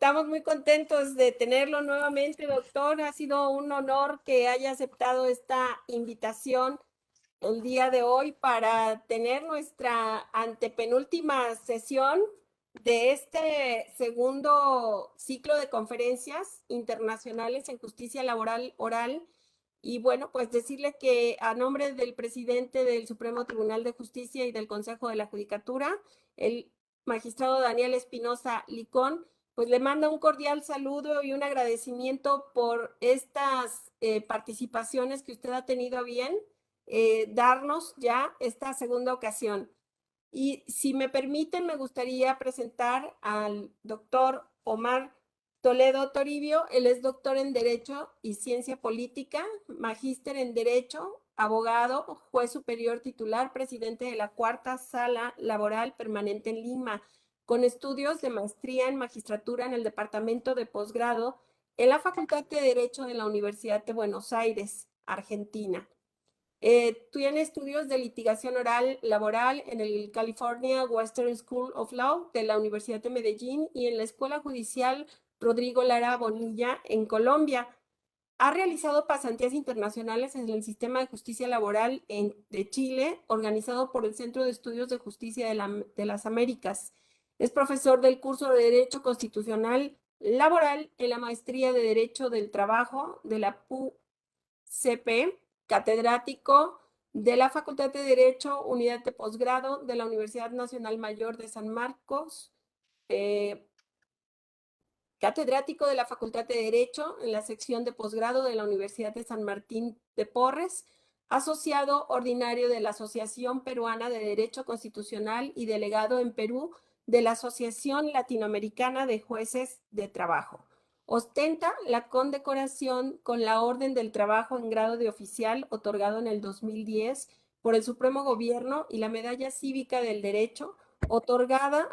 Estamos muy contentos de tenerlo nuevamente, doctor. Ha sido un honor que haya aceptado esta invitación el día de hoy para tener nuestra antepenúltima sesión de este segundo ciclo de conferencias internacionales en justicia laboral oral. Y bueno, pues decirle que a nombre del presidente del Supremo Tribunal de Justicia y del Consejo de la Judicatura, el magistrado Daniel Espinosa Licón, pues le manda un cordial saludo y un agradecimiento por estas participaciones que usted ha tenido a bien darnos ya esta segunda ocasión. Y si me permiten, me gustaría presentar al doctor Omar Toledo Toribio. Él es doctor en Derecho y Ciencia Política, magíster en Derecho, abogado, juez superior titular, presidente de la Cuarta Sala Laboral Permanente en Lima, con estudios de maestría en magistratura en el Departamento de Posgrado en la Facultad de Derecho de la Universidad de Buenos Aires, Argentina. Tiene estudios de litigación oral laboral en el California Western School of Law de la Universidad de Medellín y en la Escuela Judicial Rodrigo Lara Bonilla en Colombia. Ha realizado pasantías internacionales en el sistema de justicia laboral de Chile, organizado por el Centro de Estudios de Justicia de las Américas. Es profesor del curso de Derecho Constitucional Laboral en la Maestría de Derecho del Trabajo de la PUCP, catedrático de la Facultad de Derecho, Unidad de Posgrado de la Universidad Nacional Mayor de San Marcos, eh, catedrático de la Facultad de Derecho en la sección de posgrado de la Universidad de San Martín de Porres, asociado ordinario de la Asociación Peruana de Derecho Constitucional y delegado en Perú de la Asociación Latinoamericana de Jueces de Trabajo. Ostenta la condecoración con la Orden del Trabajo en grado de oficial otorgado en el 2010 por el Supremo Gobierno y la Medalla Cívica del Derecho otorgada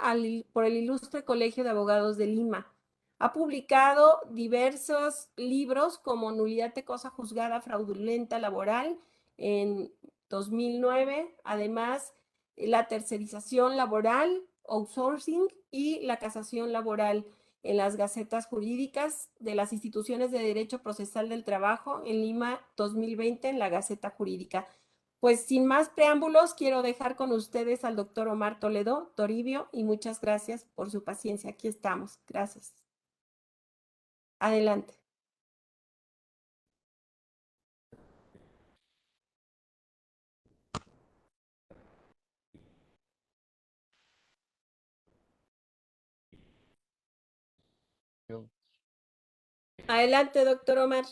por el Ilustre Colegio de Abogados de Lima. Ha publicado diversos libros como Nulidad de cosa juzgada fraudulenta laboral en 2009, además la tercerización laboral, outsourcing y la casación laboral en las gacetas jurídicas de las instituciones de derecho procesal del trabajo en Lima 2020 en la Gaceta Jurídica. Pues sin más preámbulos, quiero dejar con ustedes al doctor Omar Toledo Toribio y muchas gracias por su paciencia. Aquí estamos. Gracias. Adelante. Adelante, doctor Omar.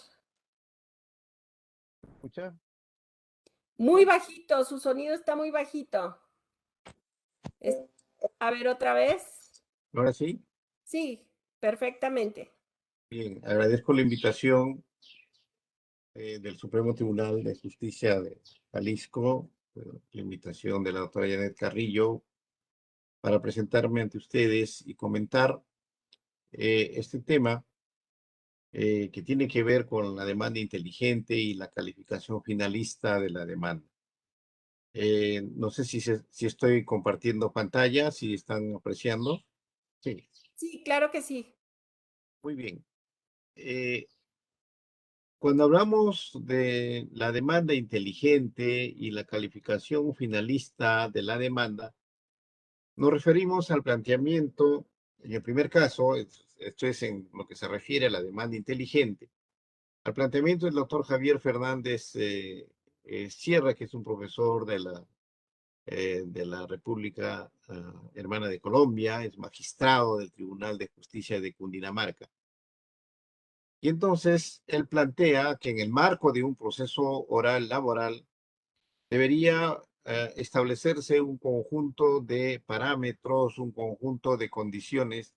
¿Escucha? Muy bajito, su sonido está muy bajito. Es- a ver, otra vez. Ahora sí. Sí, perfectamente. Bien, agradezco la invitación del Supremo Tribunal de Justicia de Jalisco, la invitación de la doctora Janet Carrillo para presentarme ante ustedes y comentar este tema que tiene que ver con la demanda inteligente y la calificación finalista de la demanda. No sé si estoy compartiendo pantalla, si están apreciando. Sí, Sí, claro que sí. muy bien. Cuando hablamos de la demanda inteligente y la calificación finalista de la demanda, nos referimos al planteamiento, en el primer caso, esto es en lo que se refiere a la demanda inteligente, al planteamiento del doctor Javier Fernández Sierra, que es un profesor de la República Hermana de Colombia, es magistrado del Tribunal de Justicia de Cundinamarca. Y entonces él plantea que en el marco de un proceso oral laboral debería establecerse un conjunto de parámetros, un conjunto de condiciones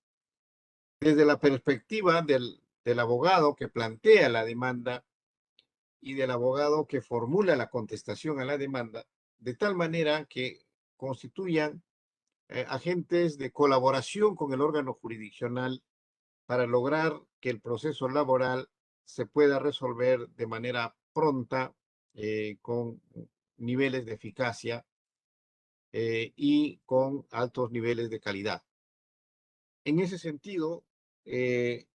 desde la perspectiva del abogado que plantea la demanda y del abogado que formula la contestación a la demanda, de tal manera que constituyan agentes de colaboración con el órgano jurisdiccional para lograr que el proceso laboral se pueda resolver de manera pronta, con niveles de eficacia y con altos niveles de calidad. En ese sentido, de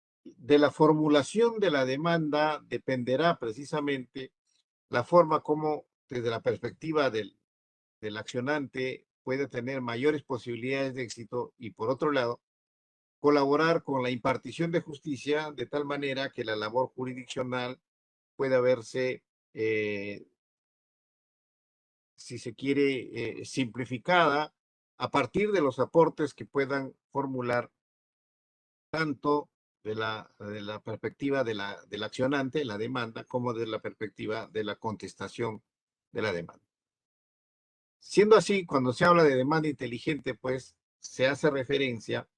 la formulación de la demanda dependerá precisamente la forma como, desde la perspectiva del accionante, puede tener mayores posibilidades de éxito y, por otro lado, colaborar con la impartición de justicia de tal manera que la labor jurisdiccional pueda verse, si se quiere, simplificada a partir de los aportes que puedan formular tanto de la perspectiva del accionante, la demanda, como de la perspectiva de la contestación de la demanda. Siendo así, cuando se habla de demanda inteligente, pues se hace referencia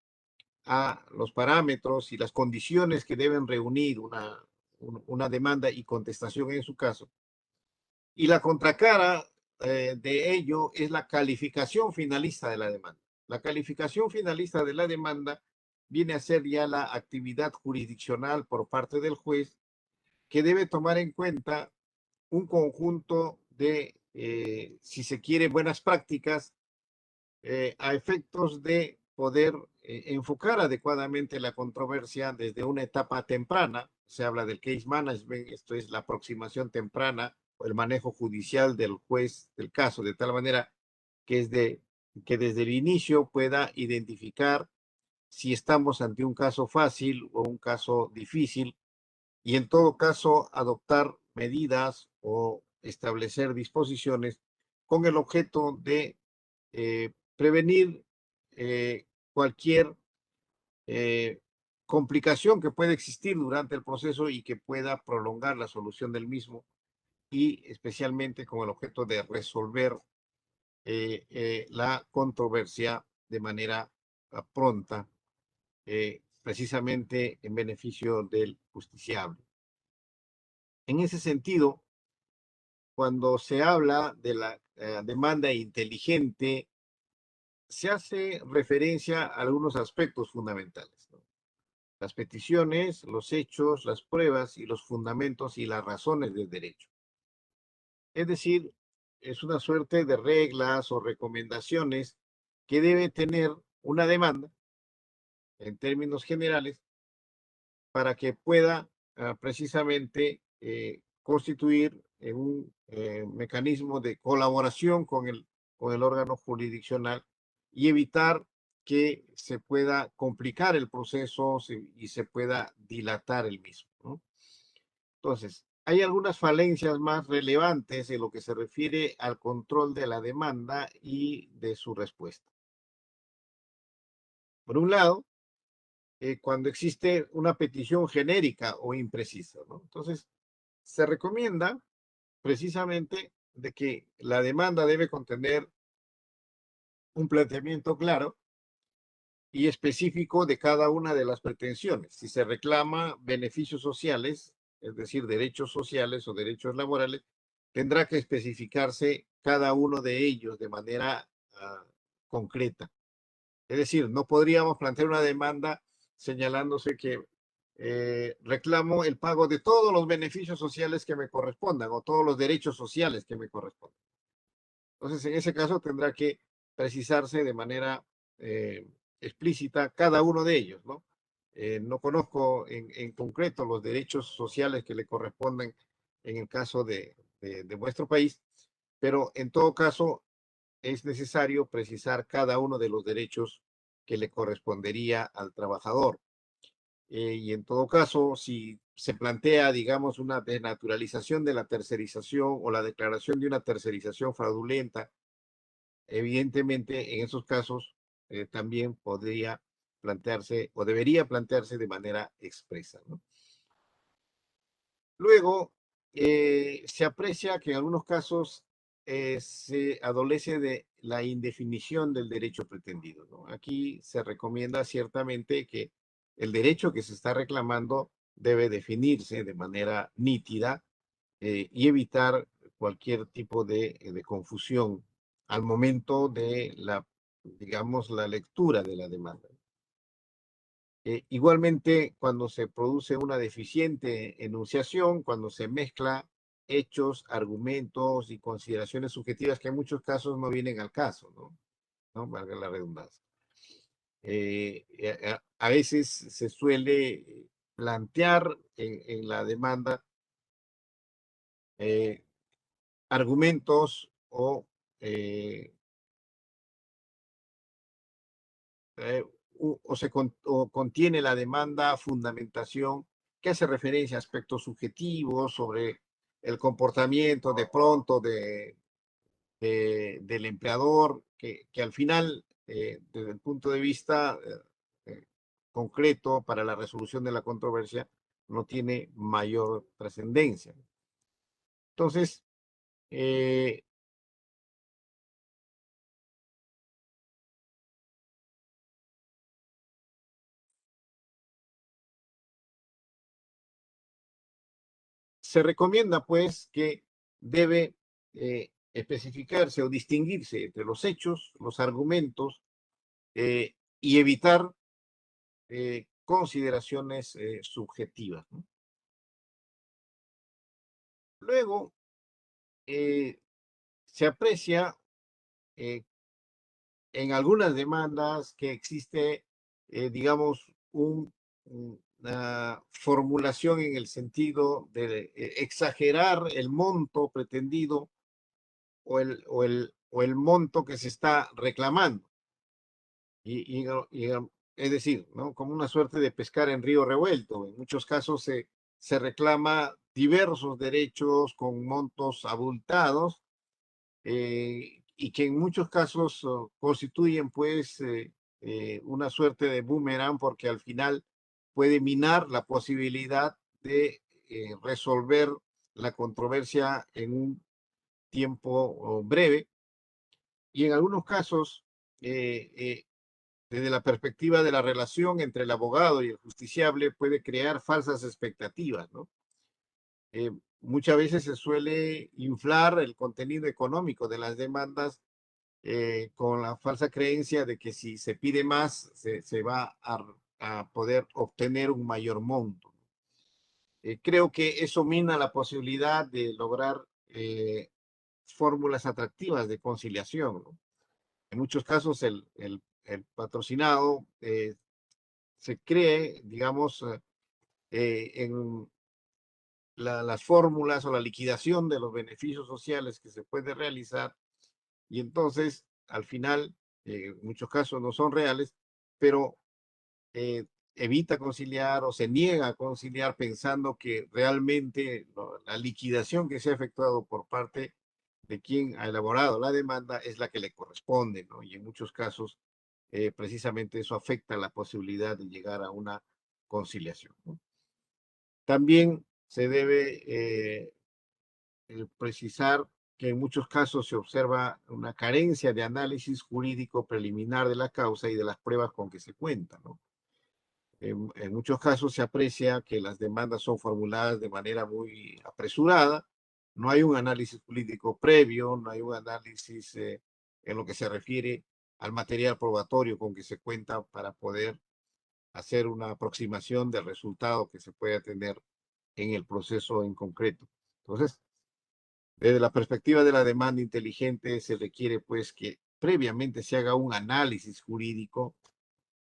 a los parámetros y las condiciones que deben reunir una demanda y contestación en su caso. Y la contracara de ello es la calificación finalista de la demanda. La calificación finalista de la demanda viene a ser ya la actividad jurisdiccional por parte del juez, que debe tomar en cuenta un conjunto de, si se quiere, buenas prácticas a efectos de poder enfocar adecuadamente la controversia desde una etapa temprana. Se habla del case management, esto es la aproximación temprana o el manejo judicial del juez del caso, de tal manera que, que desde el inicio pueda identificar si estamos ante un caso fácil o un caso difícil, y en todo caso adoptar medidas o establecer disposiciones con el objeto de prevenir cualquier eh, complicación que pueda existir durante el proceso y que pueda prolongar la solución del mismo, y especialmente con el objeto de resolver la controversia de manera pronta, precisamente en beneficio del justiciable. En ese sentido, cuando se habla de la demanda inteligente, se hace referencia a algunos aspectos fundamentales, ¿no? Las peticiones, los hechos, las pruebas y los fundamentos y las razones del derecho. Es decir, es una suerte de reglas o recomendaciones que debe tener una demanda en términos generales para que pueda precisamente constituir un mecanismo de colaboración con el órgano jurisdiccional y evitar que se pueda complicar el proceso y se pueda dilatar el mismo, ¿no? Entonces, hay algunas falencias más relevantes en lo que se refiere al control de la demanda y de su respuesta. Por un lado, cuando existe una petición genérica o imprecisa, ¿no? Entonces, se recomienda precisamente de que la demanda debe contener un planteamiento claro y específico de cada una de las pretensiones. Si se reclama beneficios sociales, es decir, derechos sociales o derechos laborales, tendrá que especificarse cada uno de ellos de manera concreta. Es decir, no podríamos plantear una demanda señalándose que reclamo el pago de todos los beneficios sociales que me correspondan o todos los derechos sociales que me correspondan. Entonces, en ese caso tendrá que precisarse de manera explícita cada uno de ellos, ¿no? No conozco en concreto los derechos sociales que le corresponden en el caso de vuestro país, pero en todo caso es necesario precisar cada uno de los derechos que le correspondería al trabajador. Y en todo caso, si se plantea, digamos, una desnaturalización de la tercerización o la declaración de una tercerización fraudulenta, evidentemente en esos casos también podría plantearse o debería plantearse de manera expresa, ¿no? Luego, se aprecia que en algunos casos se adolece de la indefinición del derecho pretendido, ¿no? Aquí se recomienda ciertamente que el derecho que se está reclamando debe definirse de manera nítida y evitar cualquier tipo de confusión al momento de la, digamos, la lectura de la demanda. Igualmente, cuando se produce una deficiente enunciación, cuando se mezcla hechos, argumentos y consideraciones subjetivas que en muchos casos no vienen al caso, ¿no? ¿No? Valga la redundancia. a veces se suele plantear en la demanda argumentos eh, o contiene la demanda fundamentación que hace referencia a aspectos subjetivos sobre el comportamiento de pronto del empleador, que al final, desde el punto de vista concreto para la resolución de la controversia, no tiene mayor trascendencia. Entonces, se recomienda pues que debe especificarse o distinguirse entre los hechos, los argumentos y evitar consideraciones subjetivas, ¿no? Luego, se aprecia en algunas demandas que existe, digamos, una formulación en el sentido de exagerar el monto pretendido o el monto que se está reclamando. Es decir, ¿no? Como una suerte de pescar en río revuelto. En muchos casos se reclama diversos derechos con montos abultados y que en muchos casos constituyen pues una suerte de boomerang porque al final puede minar la posibilidad de resolver la controversia en un tiempo breve y en algunos casos desde la perspectiva de la relación entre el abogado y el justiciable puede crear falsas expectativas, ¿no? Muchas veces se suele inflar el contenido económico de las demandas con la falsa creencia de que si se pide más, se va a poder obtener un mayor monto. Creo que eso mina la posibilidad de lograr fórmulas atractivas de conciliación, ¿no? En muchos casos el patrocinado se cree, digamos, en las fórmulas o la liquidación de los beneficios sociales que se puede realizar y entonces al final, en muchos casos no son reales, pero eh, evita conciliar o se niega a conciliar pensando que realmente la liquidación que se ha efectuado por parte de quien ha elaborado la demanda es la que le corresponde, ¿no? Y en muchos casos, precisamente eso afecta la posibilidad de llegar a una conciliación, ¿no? También se debe precisar que en muchos casos se observa una carencia de análisis jurídico preliminar de la causa y de las pruebas con que se cuenta, ¿no? En muchos casos se aprecia que las demandas son formuladas de manera muy apresurada, no hay un análisis político previo, no hay un análisis en lo que se refiere al material probatorio con que se cuenta para poder hacer una aproximación del resultado que se puede tener en el proceso en concreto. Entonces, desde la perspectiva de la demanda inteligente, se requiere pues que previamente se haga un análisis jurídico,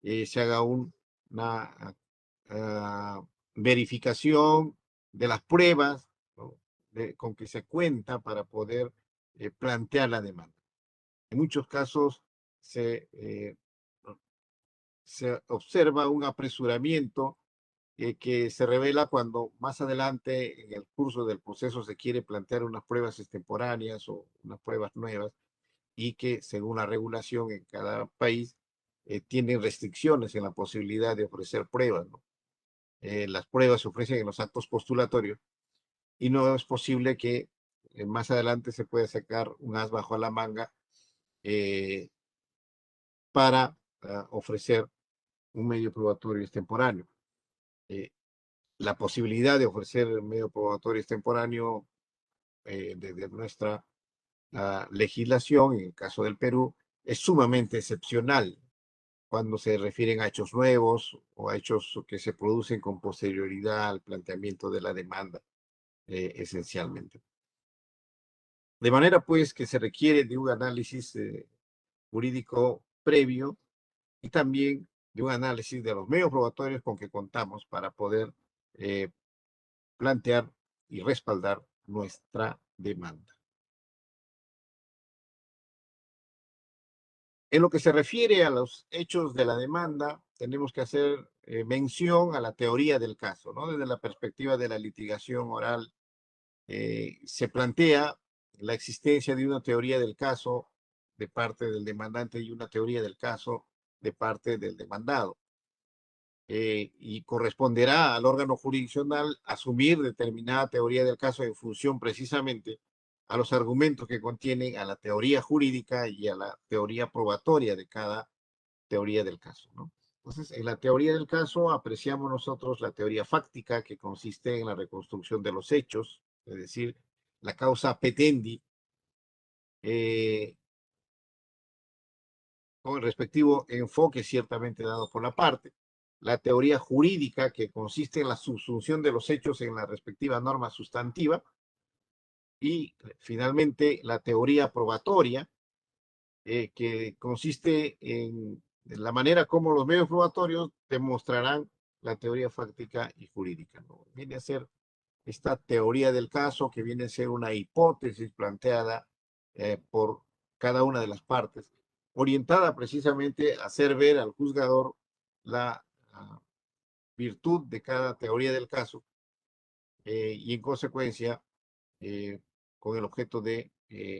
se haga una verificación de las pruebas, ¿no? Con que se cuenta para poder plantear la demanda. En muchos casos se observa un apresuramiento que se revela cuando más adelante en el curso del proceso se quiere plantear unas pruebas extemporáneas o unas pruebas nuevas y que según la regulación en cada país tienen restricciones en la posibilidad de ofrecer pruebas, ¿no? Las pruebas se ofrecen en los actos postulatorios y no es posible que más adelante se pueda sacar un as bajo la manga eh, para ofrecer un medio probatorio extemporáneo. Eh, la posibilidad de ofrecer medio probatorio extemporáneo desde nuestra legislación, en el caso del Perú, es sumamente excepcional cuando se refieren a hechos nuevos o a hechos que se producen con posterioridad al planteamiento de la demanda, esencialmente. De manera, pues, que se requiere de un análisis jurídico previo y también de un análisis de los medios probatorios con que contamos para poder plantear y respaldar nuestra demanda. En lo que se refiere a los hechos de la demanda, tenemos que hacer mención a la teoría del caso, ¿no? Desde la perspectiva de la litigación oral, se plantea la existencia de una teoría del caso de parte del demandante y una teoría del caso de parte del demandado. Y corresponderá al órgano jurisdiccional asumir determinada teoría del caso en función precisamente a los argumentos que contienen a la teoría jurídica y a la teoría probatoria de cada teoría del caso, ¿no? Entonces, en la teoría del caso apreciamos nosotros la teoría fáctica, que consiste en la reconstrucción de los hechos, es decir, la causa petendi, con el respectivo enfoque ciertamente dado por la parte. La teoría jurídica, que consiste en la subsunción de los hechos en la respectiva norma sustantiva. Y finalmente la teoría probatoria, que consiste en la manera como los medios probatorios demostrarán la teoría fáctica y jurídica, ¿no? Viene a ser esta teoría del caso, que viene a ser una hipótesis planteada por cada una de las partes, orientada precisamente a hacer ver al juzgador la virtud de cada teoría del caso, y en consecuencia con el objeto de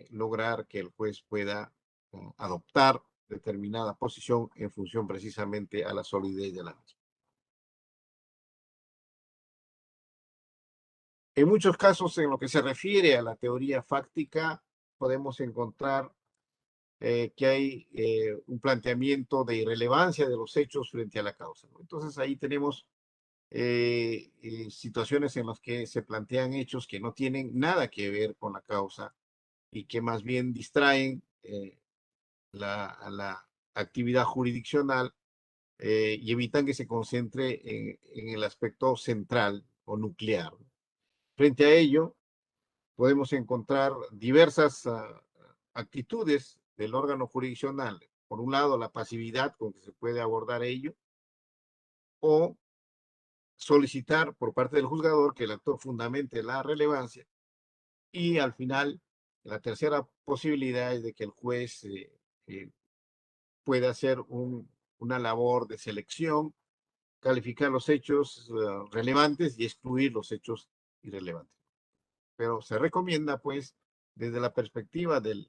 lograr que el juez pueda adoptar determinada posición en función precisamente a la solidez de la misma. En muchos casos, en lo que se refiere a la teoría fáctica, podemos encontrar que hay un planteamiento de irrelevancia de los hechos frente a la causa, ¿no? Entonces ahí tenemos situaciones en las que se plantean hechos que no tienen nada que ver con la causa y que más bien distraen la actividad jurisdiccional y evitan que se concentre en el aspecto central o nuclear. Frente a ello, podemos encontrar diversas actitudes del órgano jurisdiccional. Por un lado, la pasividad con que se puede abordar ello, o solicitar por parte del juzgador que el actor fundamente la relevancia, y al final, la tercera posibilidad es de que el juez pueda hacer una labor de selección, calificar los hechos relevantes y excluir los hechos irrelevantes. Pero se recomienda, pues, desde la perspectiva de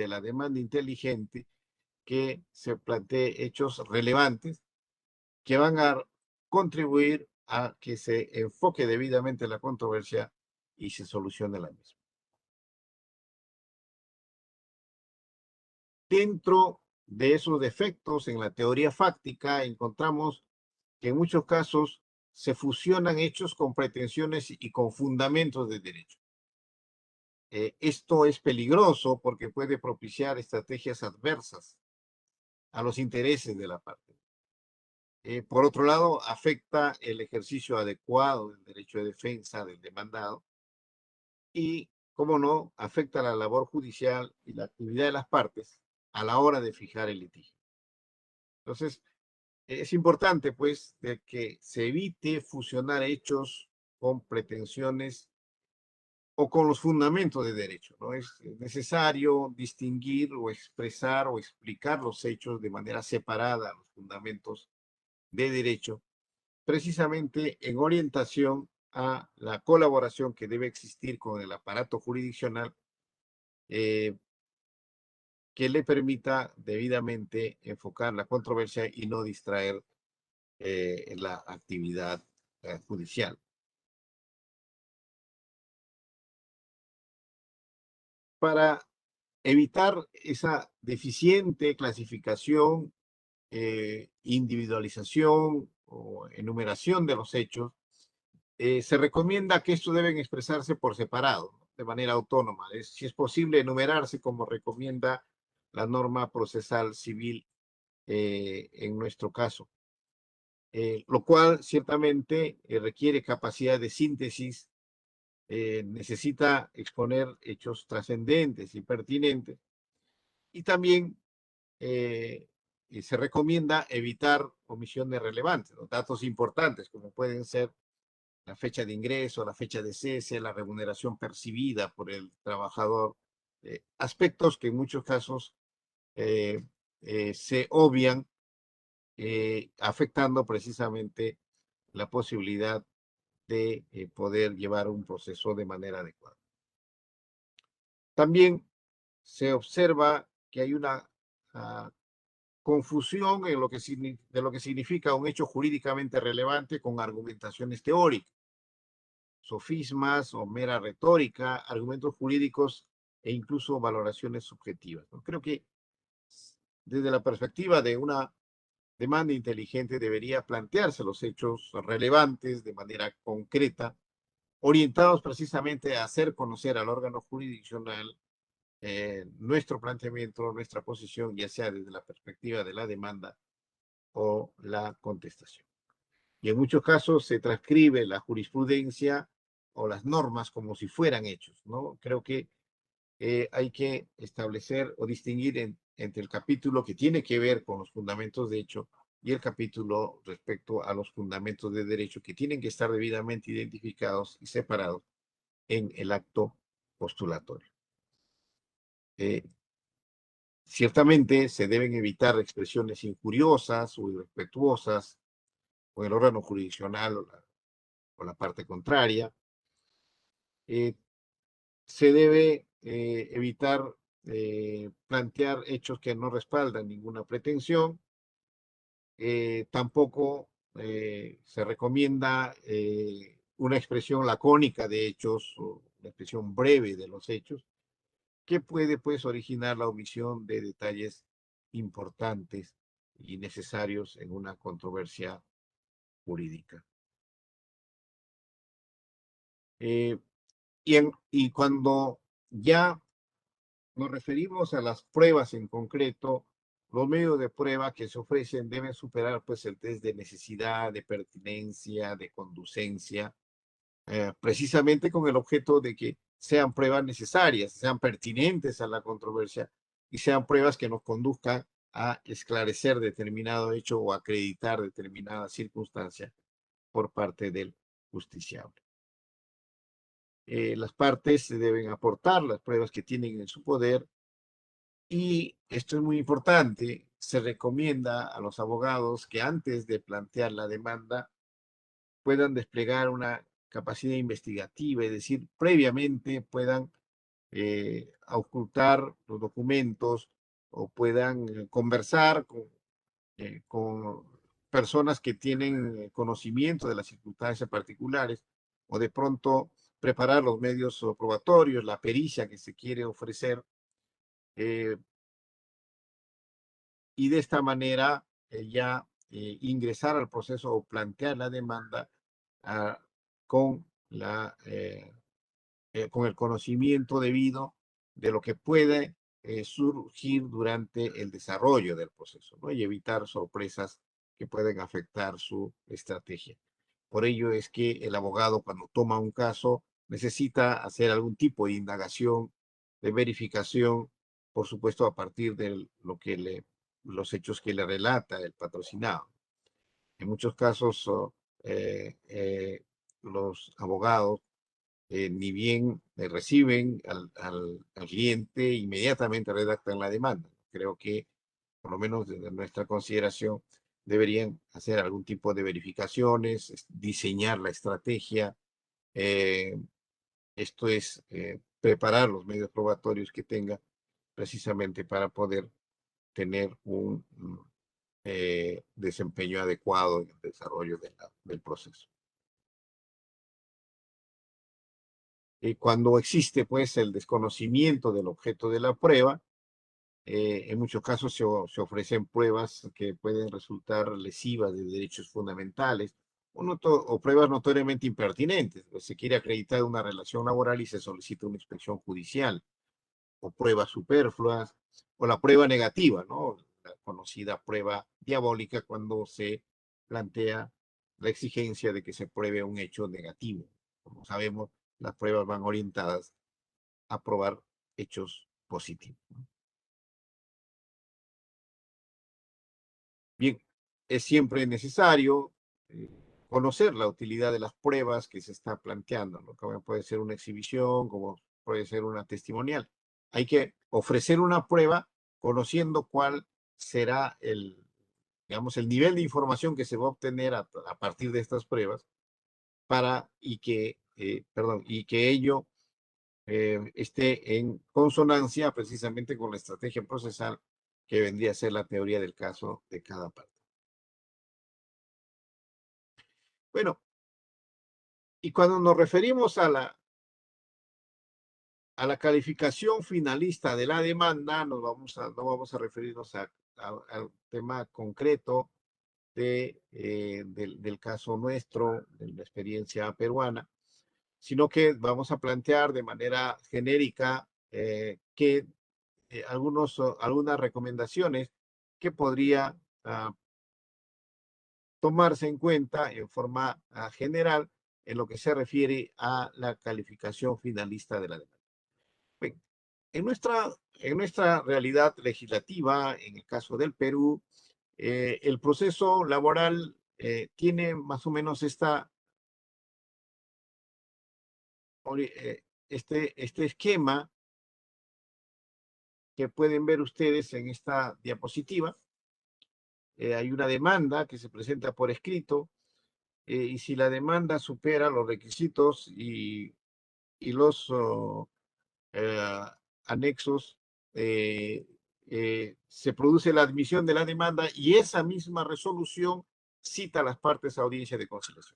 la demanda inteligente, que se plantee hechos relevantes que van a contribuir a que se enfoque debidamente la controversia y se solucione la misma. Dentro de esos defectos en la teoría fáctica encontramos que en muchos casos se fusionan hechos con pretensiones y con fundamentos de derecho. Esto es peligroso porque puede propiciar estrategias adversas a los intereses de la parte. Por otro lado, afecta el ejercicio adecuado del derecho de defensa del demandado y, como no, afecta la labor judicial y la actividad de las partes a la hora de fijar el litigio. Entonces, es importante, pues, de que se evite fusionar hechos con pretensiones o con los fundamentos de derecho, ¿no? Es necesario distinguir o expresar o explicar los hechos de manera separada a los fundamentos de derecho, precisamente en orientación a la colaboración que debe existir con el aparato jurisdiccional, que le permita debidamente enfocar la controversia y no distraer la actividad judicial. Para evitar esa deficiente clasificación, individualización o enumeración de los hechos, se recomienda que estos deben expresarse por separado, ¿no? De manera autónoma. Si es posible, enumerarse como recomienda la norma procesal civil en nuestro caso. Lo cual ciertamente requiere capacidad de síntesis, necesita exponer hechos trascendentes y pertinentes, y también se recomienda evitar omisiones relevantes, los datos importantes, como pueden ser la fecha de ingreso, la fecha de cese, la remuneración percibida por el trabajador, aspectos que en muchos casos se obvian, afectando precisamente la posibilidad de poder llevar un proceso de manera adecuada. También se observa que hay una confusión en de lo que significa un hecho jurídicamente relevante con argumentaciones teóricas, sofismas o mera retórica, argumentos jurídicos e incluso valoraciones subjetivas, ¿no? Creo que desde la perspectiva de una demanda inteligente debería plantearse los hechos relevantes de manera concreta, orientados precisamente a hacer conocer al órgano jurisdiccional nuestro planteamiento, nuestra posición, ya sea desde la perspectiva de la demanda o la contestación. Y en muchos casos se transcribe la jurisprudencia o las normas como si fueran hechos, ¿no? Creo que hay que establecer o distinguir entre el capítulo que tiene que ver con los fundamentos de hecho y el capítulo respecto a los fundamentos de derecho que tienen que estar debidamente identificados y separados en el acto postulatorio. Ciertamente se deben evitar expresiones injuriosas o irrespetuosas con el órgano jurisdiccional o la parte contraria. Se debe evitar plantear hechos que no respaldan ninguna pretensión. Tampoco se recomienda una expresión lacónica de hechos o una expresión breve de los hechos que puede pues originar la omisión de detalles importantes y necesarios en una controversia jurídica. Y cuando ya nos referimos a las pruebas en concreto, los medios de prueba que se ofrecen deben superar pues el test de necesidad, de pertinencia, de conducencia, precisamente con el objeto de que sean pruebas necesarias, sean pertinentes a la controversia y sean pruebas que nos conduzcan a esclarecer determinado hecho o acreditar determinada circunstancia por parte del justiciable. Las partes deben aportar las pruebas que tienen en su poder y esto es muy importante, se recomienda a los abogados que antes de plantear la demanda puedan desplegar una capacidad investigativa, es decir, previamente puedan ocultar los documentos o puedan conversar con personas que tienen conocimiento de las circunstancias particulares o de pronto preparar los medios probatorios, la pericia que se quiere ofrecer y de esta manera ya ingresar al proceso o plantear la demanda ah, con con el conocimiento debido de lo que puede surgir durante el desarrollo del proceso, ¿no? Y evitar sorpresas que pueden afectar su estrategia. Por ello es que el abogado cuando toma un caso necesita hacer algún tipo de indagación, de verificación, por supuesto a partir de los hechos que le relata el patrocinado. En muchos casos los abogados ni bien reciben al cliente, inmediatamente redactan la demanda. Creo que, por lo menos desde nuestra consideración, deberían hacer algún tipo de verificaciones, diseñar la estrategia. eh, Esto es preparar los medios probatorios que tenga precisamente para poder tener un desempeño adecuado en el desarrollo del proceso. Y cuando existe pues el desconocimiento del objeto de la prueba, en muchos casos se ofrecen pruebas que pueden resultar lesivas de derechos fundamentales o pruebas notoriamente impertinentes. Pues se quiere acreditar una relación laboral y se solicita una inspección judicial, o pruebas superfluas, o la prueba negativa, ¿no? La conocida prueba diabólica cuando se plantea la exigencia de que se pruebe un hecho negativo. Como sabemos, las pruebas van orientadas a probar hechos positivos, ¿no? es siempre necesario conocer la utilidad de las pruebas que se está planteando, ¿no? Como puede ser una exhibición, como puede ser una testimonial. Hay que ofrecer una prueba conociendo cuál será digamos, el nivel de información que se va a obtener a partir de estas pruebas y que ello esté en consonancia precisamente con la estrategia procesal que vendría a ser la teoría del caso de cada parte. Bueno, y cuando nos referimos a la calificación finalista de la demanda, no vamos a referirnos al tema concreto del caso nuestro, de la experiencia peruana, sino que vamos a plantear de manera genérica algunas recomendaciones que podría tomarse en cuenta en forma general en lo que se refiere a la calificación finalista de la demanda. Bien, en nuestra realidad legislativa, en el caso del Perú, el proceso laboral tiene más o menos este esquema que pueden ver ustedes en esta diapositiva. Hay una demanda que se presenta por escrito, y si la demanda supera los requisitos y los eh, anexos, se produce la admisión de la demanda y esa misma resolución cita a las partes a audiencia de conciliación.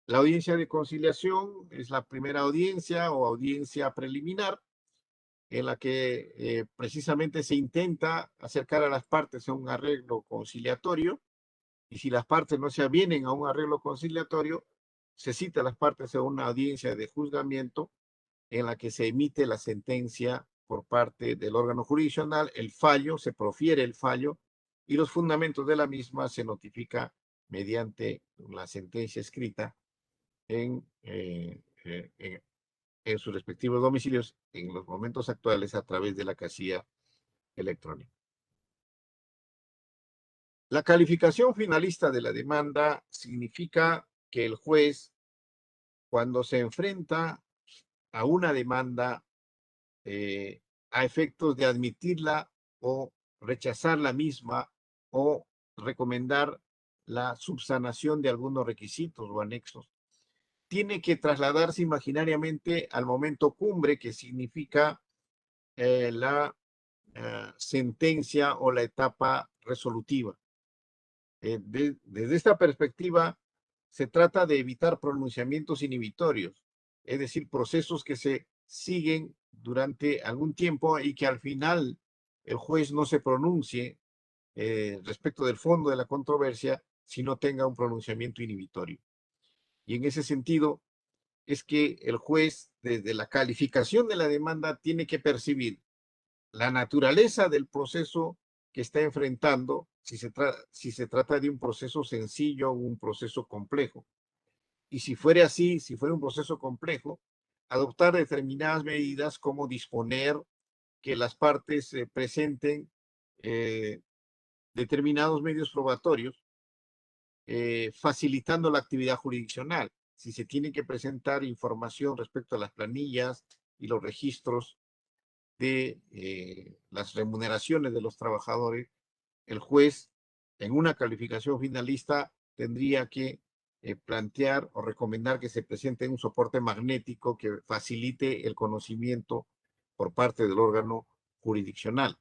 La audiencia de conciliación es la primera audiencia o audiencia preliminar en la que precisamente se intenta acercar a las partes a un arreglo conciliatorio, y si las partes no se avienen a un arreglo conciliatorio, se cita a las partes a una audiencia de juzgamiento en la que se emite la sentencia por parte del órgano jurisdiccional, el fallo, se profiere el fallo y los fundamentos de la misma se notifica mediante la sentencia escrita en, en sus respectivos domicilios en los momentos actuales a través de la casilla electrónica. La calificación finalista de la demanda significa que el juez, cuando se enfrenta a una demanda a efectos de admitirla o rechazar la misma o recomendar la subsanación de algunos requisitos o anexos, tiene que trasladarse imaginariamente al momento cumbre, que significa la sentencia o la etapa resolutiva. Desde esta perspectiva, se trata de evitar pronunciamientos inhibitorios, es decir, procesos que se siguen durante algún tiempo y que al final el juez no se pronuncie respecto del fondo de la controversia, si no tenga un pronunciamiento inhibitorio. Y en ese sentido es que el juez, desde la calificación de la demanda, tiene que percibir la naturaleza del proceso que está enfrentando, si se trata de un proceso sencillo o un proceso complejo. Y si fuera así, si fuera un proceso complejo, adoptar determinadas medidas como disponer que las partes presenten determinados medios probatorios, facilitando la actividad jurisdiccional. Si se tiene que presentar información respecto a las planillas y los registros de las remuneraciones de los trabajadores, el juez en una calificación finalista tendría que plantear o recomendar que se presente un soporte magnético que facilite el conocimiento por parte del órgano jurisdiccional.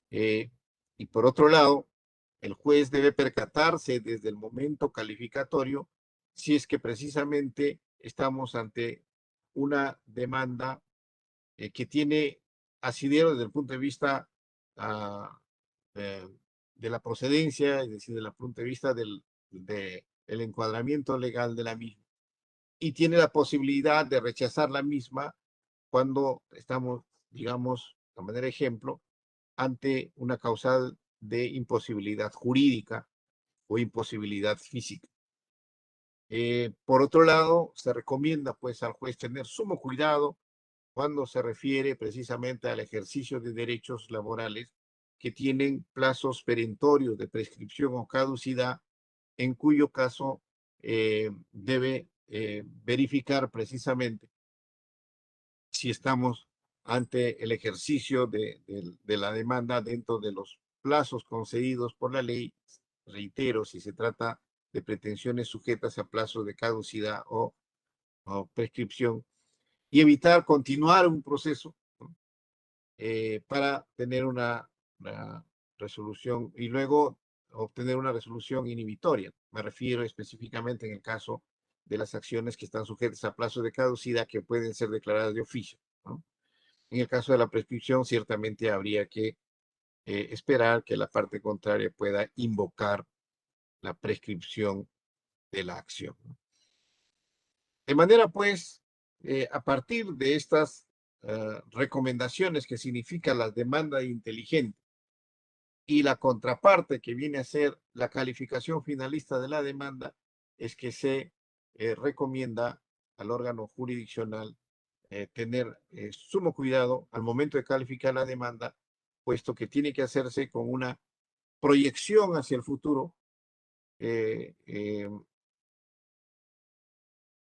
Y por otro lado, el juez debe percatarse desde el momento calificatorio si es que precisamente estamos ante una demanda que tiene asidero desde el punto de vista de la procedencia, es decir, desde el punto de vista del encuadramiento legal de la misma. Y tiene la posibilidad de rechazar la misma cuando estamos, digamos, de manera ejemplo, ante una causal de imposibilidad jurídica o imposibilidad física. Por otro lado, se recomienda pues al juez tener sumo cuidado cuando se refiere precisamente al ejercicio de derechos laborales que tienen plazos perentorios de prescripción o caducidad, en cuyo caso debe verificar precisamente si estamos ante el ejercicio de la demanda dentro de los plazos concedidos por la ley. Reitero, si se trata de pretensiones sujetas a plazos de caducidad o prescripción, y evitar continuar un proceso, ¿no? Para tener una resolución y luego obtener una resolución inhibitoria. Me refiero específicamente en el caso de las acciones que están sujetas a plazo de caducidad que pueden ser declaradas de oficio, ¿no? En el caso de la prescripción, ciertamente habría que esperar que la parte contraria pueda invocar la prescripción de la acción, ¿no? De manera, pues, a partir de estas recomendaciones que significa la demanda inteligente y la contraparte que viene a ser la calificación finalista de la demanda, es que se recomienda al órgano jurisdiccional tener sumo cuidado al momento de calificar la demanda, puesto que tiene que hacerse con una proyección hacia el futuro, eh, eh,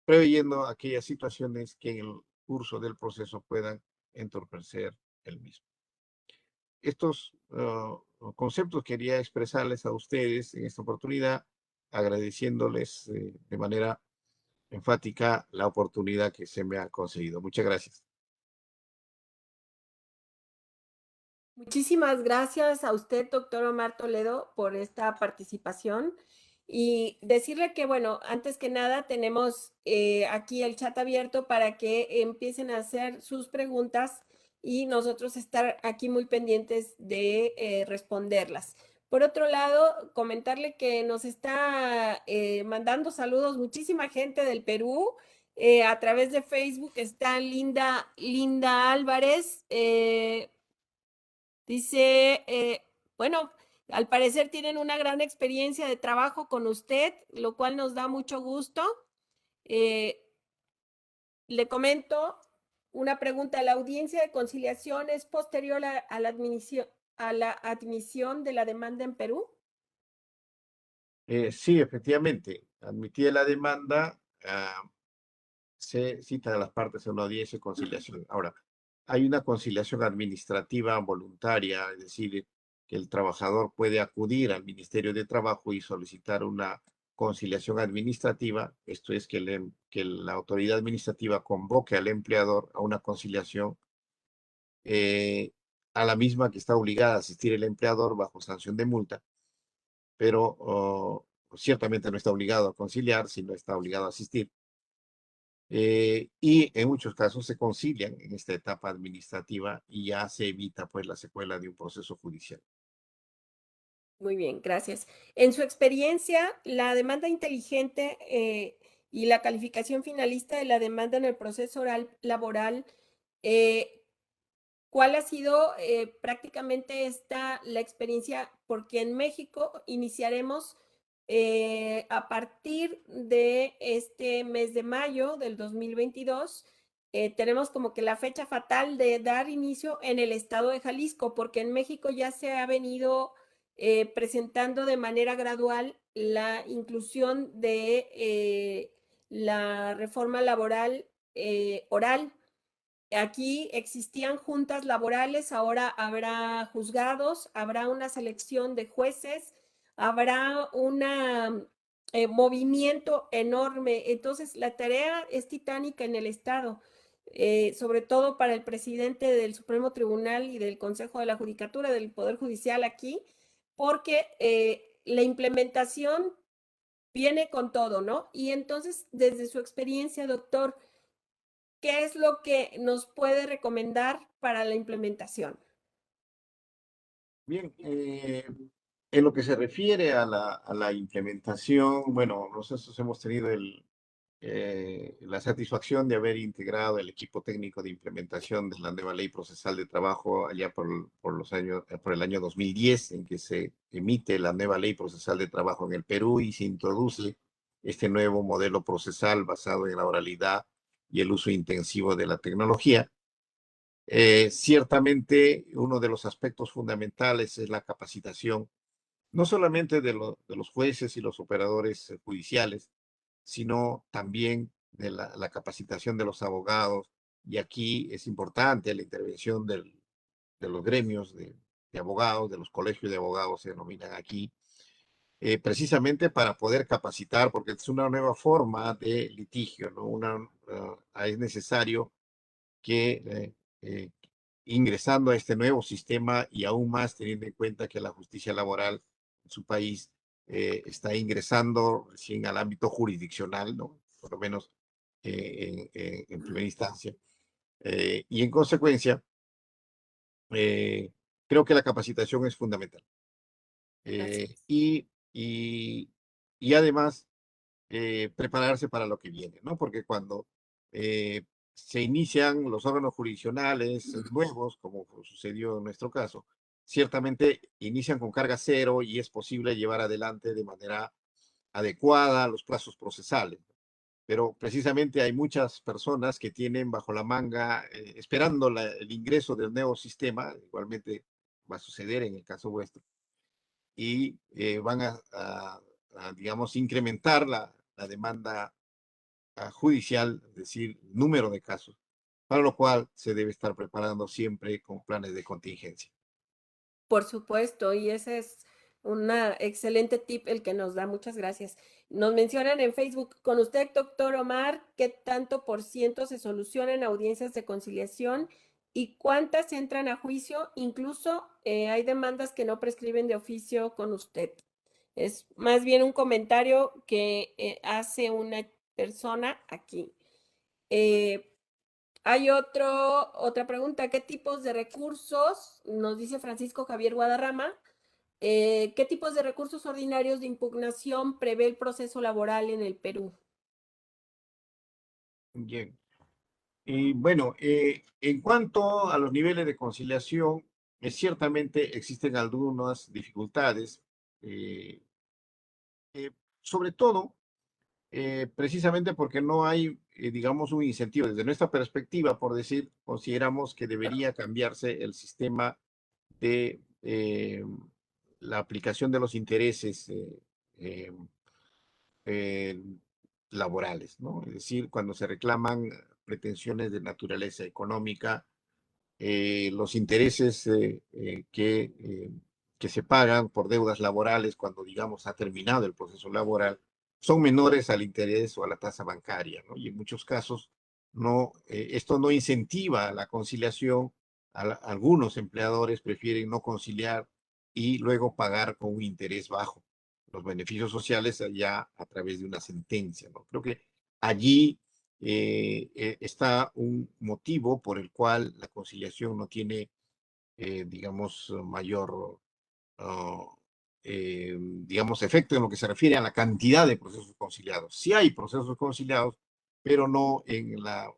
preveyendo aquellas situaciones que en el curso del proceso puedan entorpecer el mismo. Estos conceptos quería expresarles a ustedes en esta oportunidad, agradeciéndoles de manera enfática la oportunidad que se me ha concedido. Muchas gracias. Muchísimas gracias a usted, doctor Omar Toledo, por esta participación. Y decirle que, bueno, antes que nada tenemos aquí el chat abierto para que empiecen a hacer sus preguntas y nosotros estar aquí muy pendientes de responderlas. Por otro lado, comentarle que nos está mandando saludos muchísima gente del Perú. A través de Facebook está Linda Álvarez. Dice, bueno, al parecer tienen una gran experiencia de trabajo con usted, lo cual nos da mucho gusto. Eh, Le comento una pregunta. ¿La audiencia de conciliación es posterior a la admisión de la demanda en Perú? Sí, efectivamente, admitida la demanda, se cita a las partes a una audiencia de conciliación. Ahora, hay una conciliación administrativa voluntaria, es decir, que el trabajador puede acudir al Ministerio de Trabajo y solicitar una conciliación administrativa. Esto es que la autoridad administrativa convoque al empleador a una conciliación eh, a la misma que está obligada a asistir el empleador bajo sanción de multa, pero ciertamente no está obligado a conciliar, sino está obligado a asistir. Y en muchos casos se concilian en esta etapa administrativa y ya se evita pues la secuela de un proceso judicial. Muy bien, gracias. En su experiencia, la demanda inteligente y la calificación finalista de la demanda en el proceso oral laboral, eh, ¿cuál ha sido prácticamente la experiencia? Porque en México iniciaremos a partir de este mes de mayo del 2022. Tenemos como que la fecha fatal de dar inicio en el estado de Jalisco, porque en México ya se ha venido presentando de manera gradual la inclusión de la reforma laboral oral. Aquí existían juntas laborales, ahora habrá juzgados, habrá una selección de jueces, habrá un movimiento enorme. Entonces, la tarea es titánica en el Estado, sobre todo para el presidente del Supremo Tribunal y del Consejo de la Judicatura, del Poder Judicial aquí, porque la implementación viene con todo, ¿no? Y entonces, desde su experiencia, doctor, ¿qué es lo que nos puede recomendar para la implementación? Bien, en lo que se refiere a la implementación, bueno, nosotros hemos tenido la satisfacción de haber integrado el equipo técnico de implementación de la nueva ley procesal de trabajo allá por el año 2010, en que se emite la nueva ley procesal de trabajo en el Perú y se introduce este nuevo modelo procesal basado en la oralidad y el uso intensivo de la tecnología. Ciertamente, uno de los aspectos fundamentales es la capacitación, no solamente de los jueces y los operadores judiciales, sino también de la capacitación de los abogados. Y aquí es importante la intervención de los gremios de abogados, de los colegios de abogados se denominan aquí, precisamente para poder capacitar, porque es una nueva forma de litigio, ¿no? Es necesario que ingresando a este nuevo sistema y aún más teniendo en cuenta que la justicia laboral en su país está ingresando recién al ámbito jurisdiccional, ¿no? Por lo menos en primera instancia. Y en consecuencia, eh, creo que la capacitación es fundamental. Así Eh, es. y, y, y además, prepararse para lo que viene, ¿no? Porque cuando se inician los órganos jurisdiccionales nuevos, como sucedió en nuestro caso, ciertamente inician con carga cero y es posible llevar adelante de manera adecuada los plazos procesales. Pero precisamente hay muchas personas que tienen bajo la manga, esperando el ingreso del nuevo sistema, igualmente va a suceder en el caso vuestro, y van digamos, incrementar la demanda judicial, es decir, número de casos, para lo cual se debe estar preparando siempre con planes de contingencia. Por supuesto, y ese es una excelente tip el que nos da. Muchas gracias. Nos mencionan en Facebook, con usted, doctor Omar, ¿qué tanto por ciento se solucionan audiencias de conciliación y cuántas entran a juicio? Incluso hay demandas que no prescriben de oficio con usted. Es más bien un comentario que hace una persona aquí. Eh, Hay otra pregunta. ¿Qué tipos de recursos, nos dice Francisco Javier Guadarrama, qué tipos de recursos ordinarios de impugnación prevé el proceso laboral en el Perú? Bien. Y bueno, en cuanto a los niveles de conciliación, ciertamente existen algunas dificultades, eh, eh, sobre todo precisamente porque no hay, digamos, un incentivo. Desde nuestra perspectiva, por decir, consideramos que debería cambiarse el sistema de la aplicación de los intereses eh, eh, laborales, ¿no? Es decir, cuando se reclaman pretensiones de naturaleza económica, los intereses que se pagan por deudas laborales cuando, digamos, ha terminado el proceso laboral son menores al interés o a la tasa bancaria, ¿no? Y en muchos casos esto no incentiva la conciliación. Algunos empleadores prefieren no conciliar y luego pagar con un interés bajo los beneficios sociales ya a través de una sentencia, ¿no? Creo que allí está un motivo por el cual la conciliación no tiene, digamos, mayor, uh, digamos, efecto en lo que se refiere a la cantidad de procesos conciliados. Sí hay procesos conciliados, pero no en la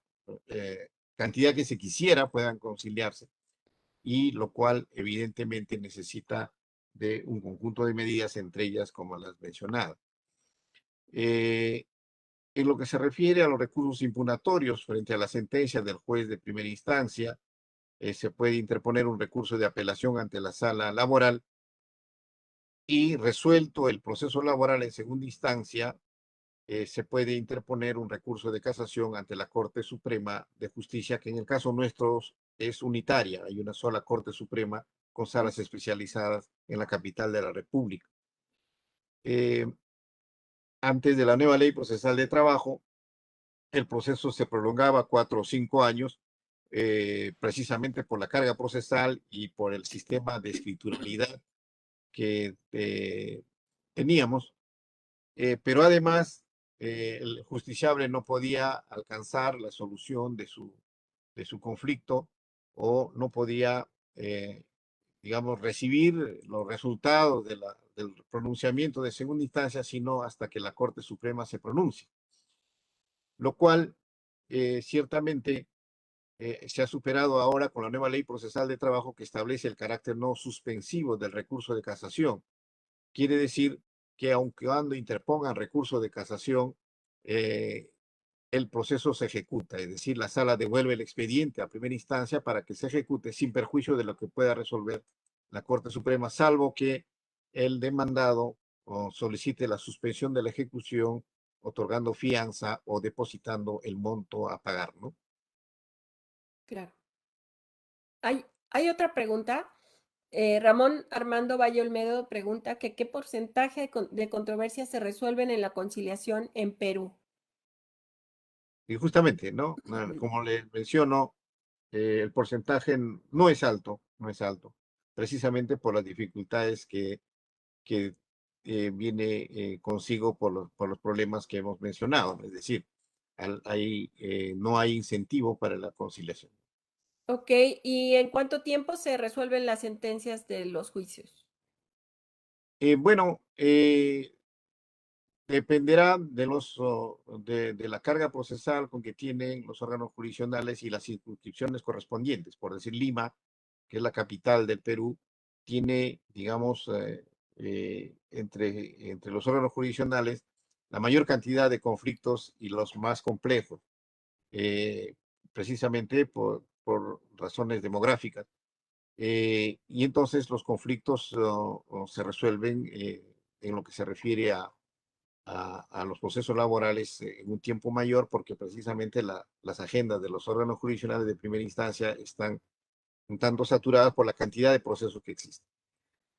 cantidad que se quisiera puedan conciliarse, y lo cual evidentemente necesita de un conjunto de medidas, entre ellas como las mencionadas. Eh, En lo que se refiere a los recursos impugnatorios frente a la sentencia del juez de primera instancia, se puede interponer un recurso de apelación ante la sala laboral y resuelto el proceso laboral en segunda instancia, se puede interponer un recurso de casación ante la Corte Suprema de Justicia, que en el caso nuestro es unitaria. Hay una sola Corte Suprema con salas especializadas en la capital de la República. Eh, Antes de la nueva ley procesal de trabajo, el proceso se prolongaba 4 o 5 años, precisamente por la carga procesal y por el sistema de escrituralidad que teníamos, pero además el justiciable no podía alcanzar la solución de su conflicto o no podía, digamos, recibir los resultados del pronunciamiento de segunda instancia, sino hasta que la Corte Suprema se pronuncie, lo cual ciertamente se ha superado ahora con la nueva ley procesal de trabajo que establece el carácter no suspensivo del recurso de casación. Quiere decir que aunque cuando interpongan recurso de casación, eh, el proceso se ejecuta, es decir, la sala devuelve el expediente a primera instancia para que se ejecute sin perjuicio de lo que pueda resolver la Corte Suprema, salvo que el demandado solicite la suspensión de la ejecución, otorgando fianza o depositando el monto a pagar, ¿no? Claro. Hay otra pregunta. Ramón Armando Valle Olmedo pregunta que qué porcentaje de controversias se resuelven en la conciliación en Perú. Y justamente, ¿no? Como le menciono, el porcentaje no es alto, no es alto, precisamente por las dificultades que viene consigo por los problemas que hemos mencionado. Es decir, no hay incentivo para la conciliación. Ok, ¿y en cuánto tiempo se resuelven las sentencias de los juicios? Bueno, dependerá de la carga procesal con que tienen los órganos jurisdiccionales y las circunscripciones correspondientes. Por decir, Lima, que es la capital del Perú, tiene, digamos, entre los órganos jurisdiccionales la mayor cantidad de conflictos y los más complejos, eh, precisamente por razones demográficas. Y entonces los conflictos se resuelven en lo que se refiere a los procesos laborales en un tiempo mayor, porque precisamente las agendas de los órganos jurisdiccionales de primera instancia están un tanto saturadas por la cantidad de procesos que existen.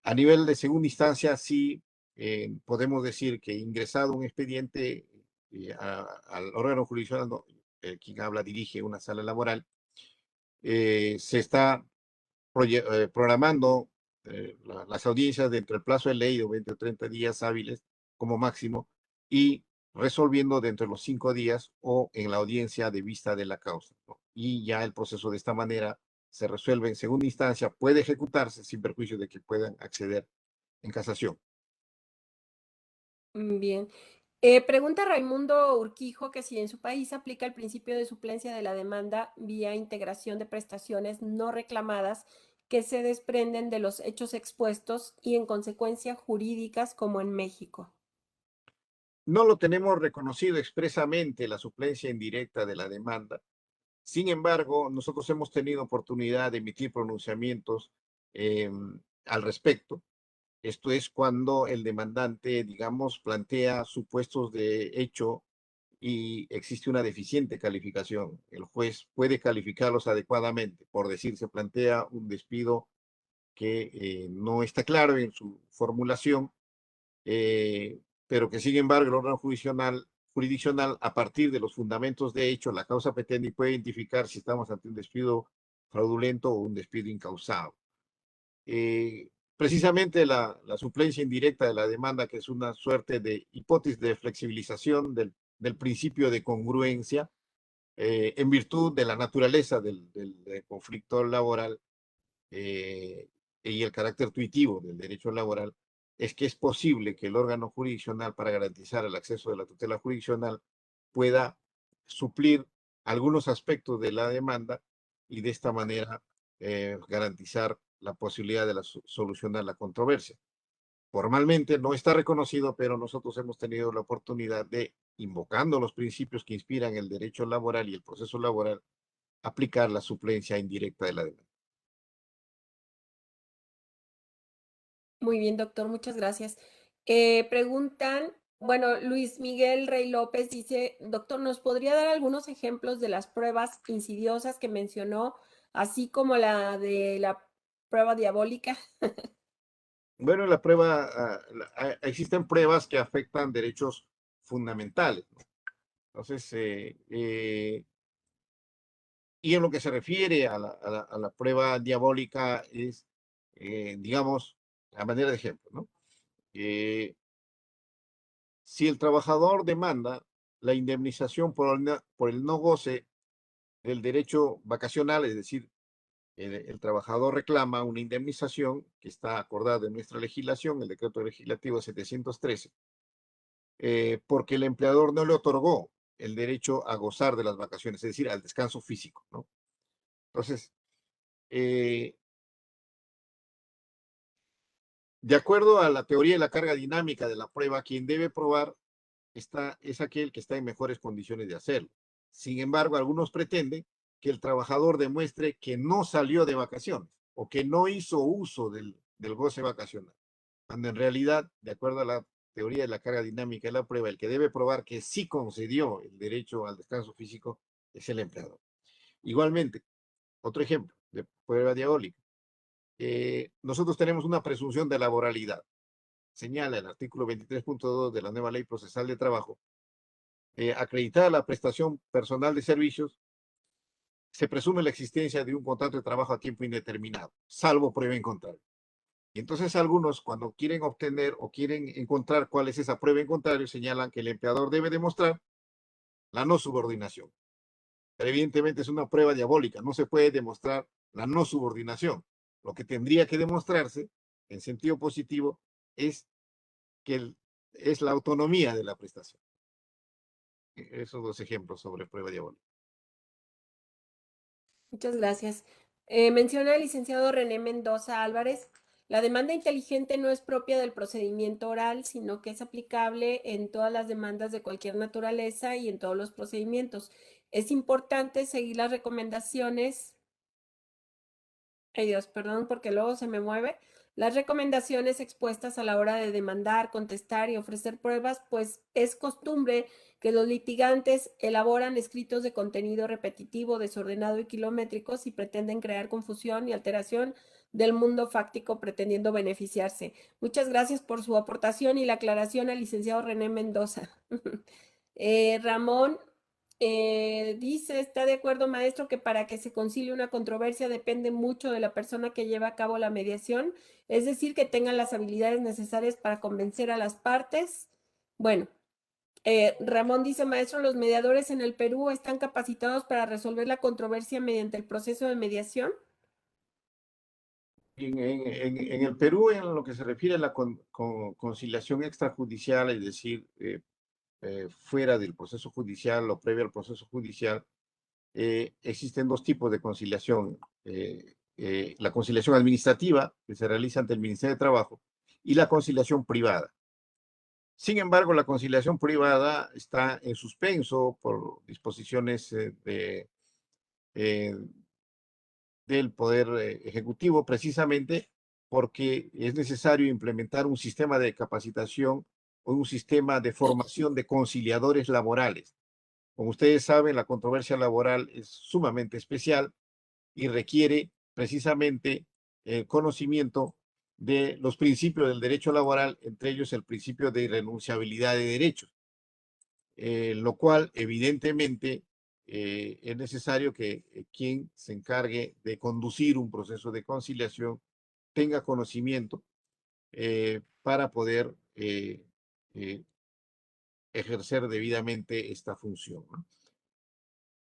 A nivel de segunda instancia, sí podemos decir que ingresado un expediente al órgano jurisdiccional, no, quien habla dirige una sala laboral, se está programando las audiencias dentro del plazo de ley de 20 o 30 días hábiles como máximo y resolviendo dentro de los 5 días o en la audiencia de vista de la causa, ¿no? Y ya el proceso de esta manera se resuelve en segunda instancia, puede ejecutarse sin perjuicio de que puedan acceder en casación. Bien. Pregunta Raimundo Urquijo que si en su país aplica el principio de suplencia de la demanda vía integración de prestaciones no reclamadas que se desprenden de los hechos expuestos y en consecuencia jurídicas como en México. No lo tenemos reconocido expresamente la suplencia indirecta de la demanda. Sin embargo, nosotros hemos tenido oportunidad de emitir pronunciamientos eh, al respecto. Esto es cuando el demandante, digamos, plantea supuestos de hecho y existe una deficiente calificación. El juez puede calificarlos adecuadamente. Por decir, se plantea un despido que no está claro en su formulación, eh, pero que sin embargo el órgano jurisdiccional, a partir de los fundamentos de hecho, la causa pretende y puede identificar si estamos ante un despido fraudulento o un despido incausado. Precisamente la suplencia indirecta de la demanda, que es una suerte de hipótesis de flexibilización del principio de congruencia, en virtud de la naturaleza del conflicto laboral y el carácter tuitivo del derecho laboral, es que es posible que el órgano jurisdiccional, para garantizar el acceso de la tutela jurisdiccional, pueda suplir algunos aspectos de la demanda y de esta manera garantizar la posibilidad de solucionar la controversia. Formalmente no está reconocido, pero nosotros hemos tenido la oportunidad de, invocando los principios que inspiran el derecho laboral y el proceso laboral, aplicar la suplencia indirecta de la demanda. Muy bien, doctor, muchas gracias. Preguntan, bueno, Luis Miguel Rey López dice, doctor, ¿nos podría dar algunos ejemplos de las pruebas insidiosas que mencionó, así como la de la prueba diabólica? Bueno, existen pruebas que afectan derechos fundamentales, ¿no? Entonces, y en lo que se refiere a la prueba diabólica es, digamos, a manera de ejemplo, ¿no? Si el trabajador demanda la indemnización por el no goce del derecho vacacional, es decir, el trabajador reclama una indemnización que está acordada en nuestra legislación, el decreto legislativo 713, porque el empleador no le otorgó el derecho a gozar de las vacaciones, es decir, al descanso físico, ¿no? Entonces, eh, de acuerdo a la teoría de la carga dinámica de la prueba, quien debe probar es aquel que está en mejores condiciones de hacerlo. Sin embargo, algunos pretenden que el trabajador demuestre que no salió de vacaciones o que no hizo uso del goce vacacional, cuando en realidad, de acuerdo a la teoría de la carga dinámica de la prueba, el que debe probar que sí concedió el derecho al descanso físico es el empleador. Igualmente, otro ejemplo de prueba diabólica. Nosotros tenemos una presunción de laboralidad. Señala el artículo 23.2 de la nueva ley procesal de trabajo. Acreditada la prestación personal de servicios, se presume la existencia de un contrato de trabajo a tiempo indeterminado, salvo prueba en contrario. Y entonces algunos, cuando quieren obtener o quieren encontrar cuál es esa prueba en contrario, señalan que el empleador debe demostrar la no subordinación. Pero evidentemente es una prueba diabólica, no se puede demostrar la no subordinación. Lo que tendría que demostrarse, en sentido positivo, es que es la autonomía de la prestación. Esos dos ejemplos sobre prueba diabólica. Muchas gracias. Menciona el licenciado René Mendoza Álvarez. La demanda inteligente no es propia del procedimiento oral, sino que es aplicable en todas las demandas de cualquier naturaleza y en todos los procedimientos. Es importante seguir las recomendaciones. Ay Dios, perdón porque luego se me mueve. Las recomendaciones expuestas a la hora de demandar, contestar y ofrecer pruebas, pues es costumbre que los litigantes elaboran escritos de contenido repetitivo, desordenado y kilométricos y pretenden crear confusión y alteración del mundo fáctico pretendiendo beneficiarse. Muchas gracias por su aportación y la aclaración al licenciado René Mendoza. Ramón dice, ¿está de acuerdo, maestro, que para que se concilie una controversia depende mucho de la persona que lleva a cabo la mediación? Es decir, que tengan las habilidades necesarias para convencer a las partes. Bueno, Ramón dice, maestro, ¿los mediadores en el Perú están capacitados para resolver la controversia mediante el proceso de mediación? En el Perú, en lo que se refiere a la conciliación extrajudicial, es decir, fuera del proceso judicial o previo al proceso judicial, existen dos tipos de conciliación. La conciliación administrativa, que se realiza ante el Ministerio de Trabajo, y la conciliación privada. Sin embargo, la conciliación privada está en suspenso por disposiciones eh, del Poder Ejecutivo, precisamente porque es necesario implementar un sistema de capacitación o un sistema de formación de conciliadores laborales. Como ustedes saben, la controversia laboral es sumamente especial y requiere precisamente el conocimiento de los principios del derecho laboral, entre ellos el principio de irrenunciabilidad de derechos, lo cual evidentemente es necesario que quien se encargue de conducir un proceso de conciliación tenga conocimiento para poder ejercer debidamente esta función, ¿no?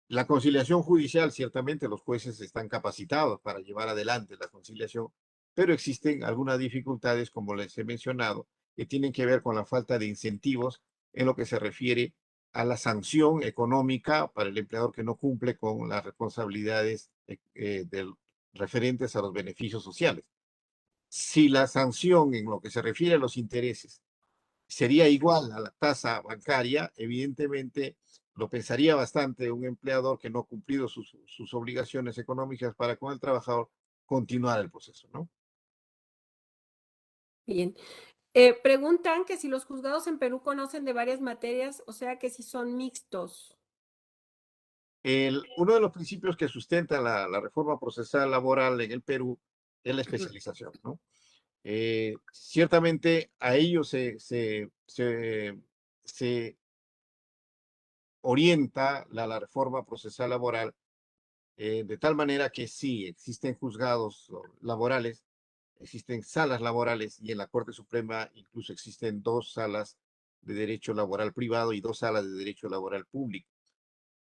La conciliación judicial, ciertamente los jueces están capacitados para llevar adelante la conciliación, pero existen algunas dificultades, como les he mencionado, que tienen que ver con la falta de incentivos en lo que se refiere a la sanción económica para el empleador que no cumple con las responsabilidades referentes a los beneficios sociales. Si la sanción en lo que se refiere a los intereses sería igual a la tasa bancaria, evidentemente lo pensaría bastante un empleador que no ha cumplido sus obligaciones económicas para con el trabajador continuar el proceso, ¿no? Bien. Preguntan que si los juzgados en Perú conocen de varias materias, o sea que si son mixtos. Uno de los principios que sustenta la reforma procesal laboral en el Perú es la especialización, ¿no? Ciertamente a ello se orienta la reforma procesal laboral de tal manera que sí, existen juzgados laborales, existen salas laborales y en la Corte Suprema incluso existen dos salas de derecho laboral privado y dos salas de derecho laboral público.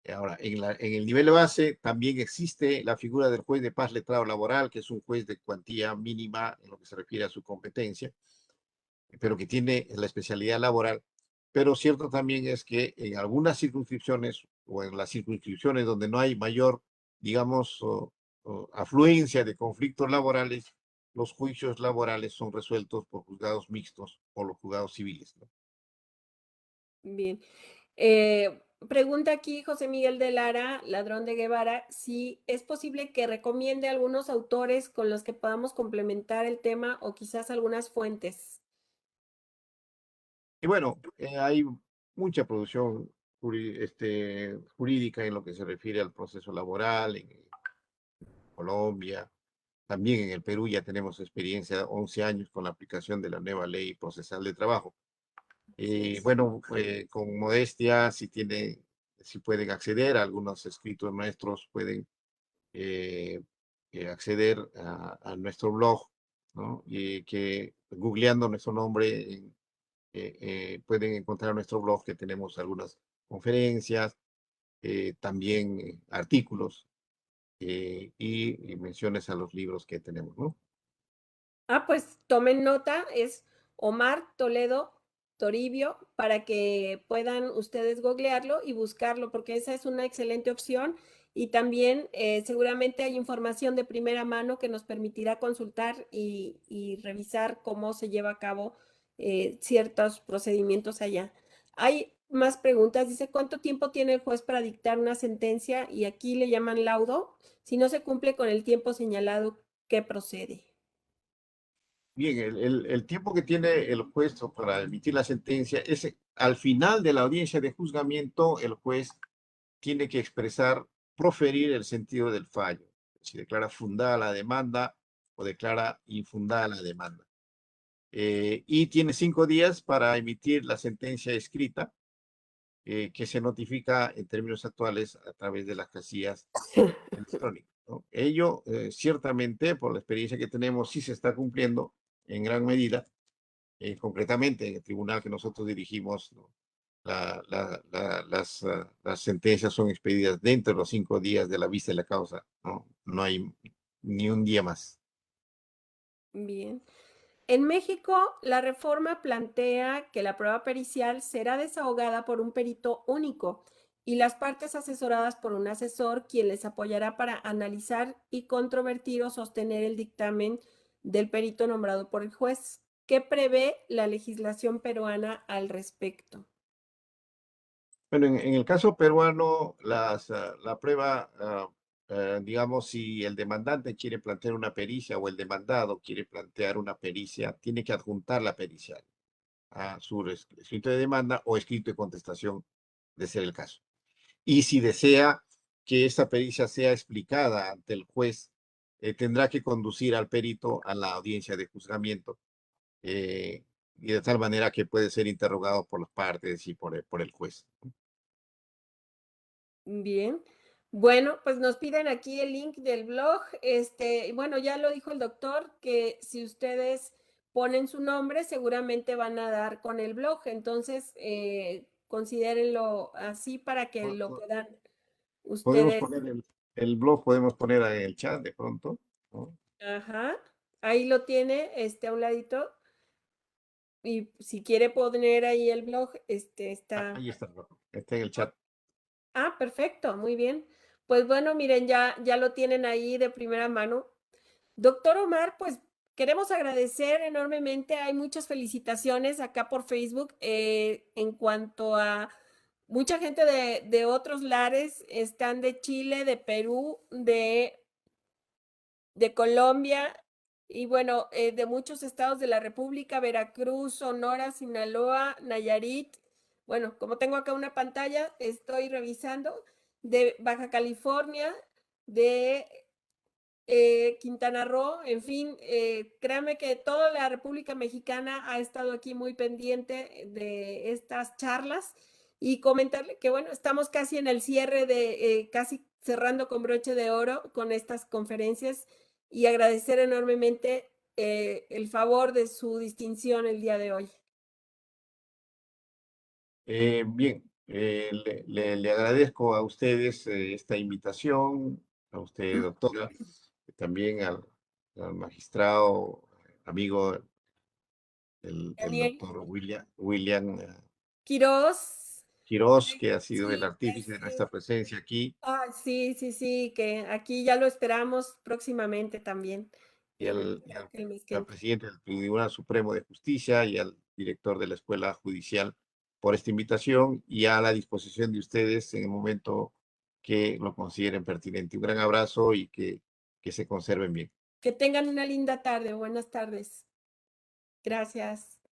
Ahora, en el nivel de base también existe la figura del juez de paz letrado laboral, que es un juez de cuantía mínima en lo que se refiere a su competencia, pero que tiene la especialidad laboral. Pero cierto también es que en algunas circunscripciones o en las circunscripciones donde no hay mayor, digamos, afluencia de conflictos laborales, los juicios laborales son resueltos por juzgados mixtos o los juzgados civiles, ¿no? Bien. Pregunta aquí José Miguel de Lara, ladrón de Guevara, si es posible que recomiende algunos autores con los que podamos complementar el tema o quizás algunas fuentes. Y bueno, hay mucha producción jurídica en lo que se refiere al proceso laboral en Colombia. También en el Perú ya tenemos experiencia, 11 años con la aplicación de la nueva ley procesal de trabajo. Así es. Bueno, con modestia, si pueden acceder, algunos escritos nuestros pueden eh, acceder a nuestro blog, ¿no? Y que googleando nuestro nombre pueden encontrar nuestro blog, que tenemos algunas conferencias, también artículos y menciones a los libros que tenemos, ¿no? Ah, pues tomen nota, es Omar Toledo Toribio, para que puedan ustedes googlearlo y buscarlo, porque esa es una excelente opción. Y también seguramente hay información de primera mano que nos permitirá consultar y revisar cómo se lleva a cabo ciertos procedimientos allá. Hay más preguntas. Dice, ¿cuánto tiempo tiene el juez para dictar una sentencia? Y aquí le llaman laudo. Si no se cumple con el tiempo señalado, ¿qué procede? Bien, el tiempo que tiene el juez para emitir la sentencia es al final de la audiencia de juzgamiento. El juez tiene que expresar, proferir el sentido del fallo, si declara fundada la demanda o declara infundada la demanda. Y tiene 5 días para emitir la sentencia escrita, que se notifica en términos actuales a través de las casillas electrónicas, ¿no? Ello, ciertamente, por la experiencia que tenemos, sí se está cumpliendo en gran medida. Concretamente, en el tribunal que nosotros dirigimos, ¿no? Las sentencias son expedidas dentro de los 5 días de la vista de la causa, ¿no? No hay ni un día más. Bien. En México, la reforma plantea que la prueba pericial será desahogada por un perito único y las partes asesoradas por un asesor quien les apoyará para analizar y controvertir o sostener el dictamen del perito nombrado por el juez. ¿Qué prevé la legislación peruana al respecto? Bueno, en el caso peruano, la prueba, digamos, si el demandante quiere plantear una pericia o el demandado quiere plantear una pericia, tiene que adjuntar la pericia a su escrito de demanda o escrito de contestación, de ser el caso. Y si desea que esta pericia sea explicada ante el juez, tendrá que conducir al perito a la audiencia de juzgamiento, eh, y de tal manera que puede ser interrogado por las partes y por el juez. Bien. Bueno, pues nos piden aquí el link del blog. Bueno, ya lo dijo el doctor, que si ustedes ponen su nombre, seguramente van a dar con el blog. Entonces, considérenlo así para que lo puedan Podemos ustedes. poner el blog, podemos poner en el chat de pronto, ¿no? Ajá. Ahí lo tiene, a un ladito. Y si quiere poner ahí el blog, está. Ahí está en el chat. Ah, perfecto, muy bien. Pues bueno, miren, ya lo tienen ahí de primera mano. Doctor Omar, pues queremos agradecer enormemente. Hay muchas felicitaciones acá por Facebook en cuanto a mucha gente de otros lares. Están de Chile, de Perú, de Colombia y bueno, de muchos estados de la República, Veracruz, Sonora, Sinaloa, Nayarit. Bueno, como tengo acá una pantalla, estoy revisando de Baja California, de Quintana Roo, en fin, créanme que toda la República Mexicana ha estado aquí muy pendiente de estas charlas y comentarle que, bueno, estamos casi en el cierre casi cerrando con broche de oro con estas conferencias y agradecer enormemente el favor de su distinción el día de hoy. Bien, le agradezco a ustedes esta invitación, a usted, doctora, también al magistrado, amigo, el Daniel doctor William Quiroz, Quiroz, que ha sido el sí, artífice de nuestra presencia aquí, sí, sí, sí, que aquí ya lo esperamos próximamente también. y Creo que el mes que al entra. presidente del Tribunal Supremo de Justicia y al director de la Escuela Judicial por esta invitación y a la disposición de ustedes en el momento que lo consideren pertinente. Un gran abrazo y que se conserven bien. Que tengan una linda tarde. Buenas tardes. Gracias.